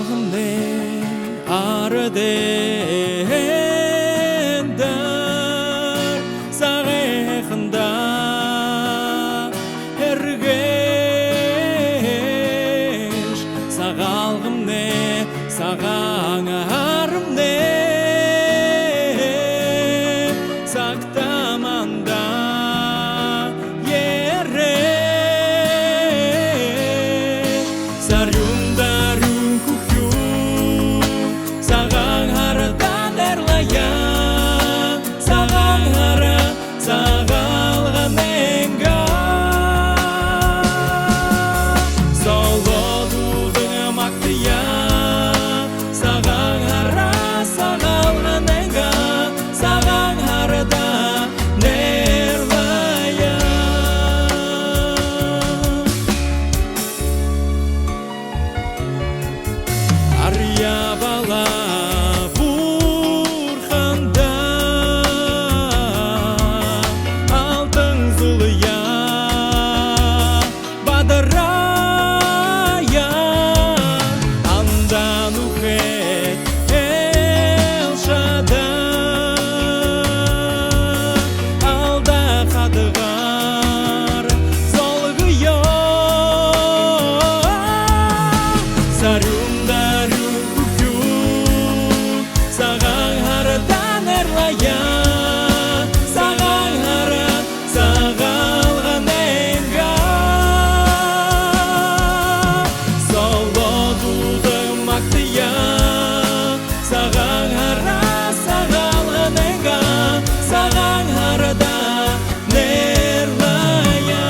Сағалғымне арыдендір сағайқында әргеш сағалғымне саған арымне сақтаманда ере сарюндару кухю саған арадан әрлая саған ара сағалған енга солодудың мақтия саған ара сағалған енга саған арада нерлая ария бала бұрқанда алтын зұлия бадырая андан ұқет елшада алда қадығар золғыя сарюндару күкю саған арадан әрлая саған ара сағалған енга солодуды мақтия саған ара сағалған енга саған арада нерлая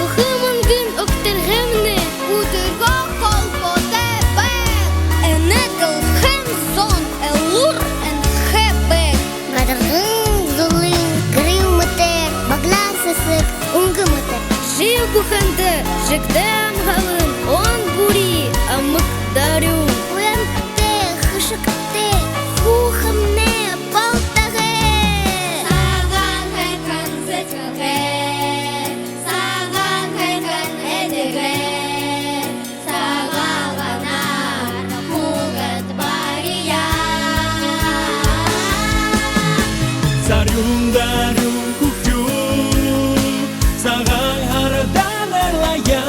Ухымын күн өктіргімні Удырға қалпо тебе Энетл хэм сон элур эн хэбек Гадаргын зулын грил мытер, баглан сысык унгы мытер. Жил буханды жігдем ғалын Он бури амык дарю Уянты, хышыкты, хухымне балтағы. Саған хайқан зәтіғе Саған хайқан әдіғе Сағалғанар мұғыт бария Сарюндару кухю саған арадан әрлая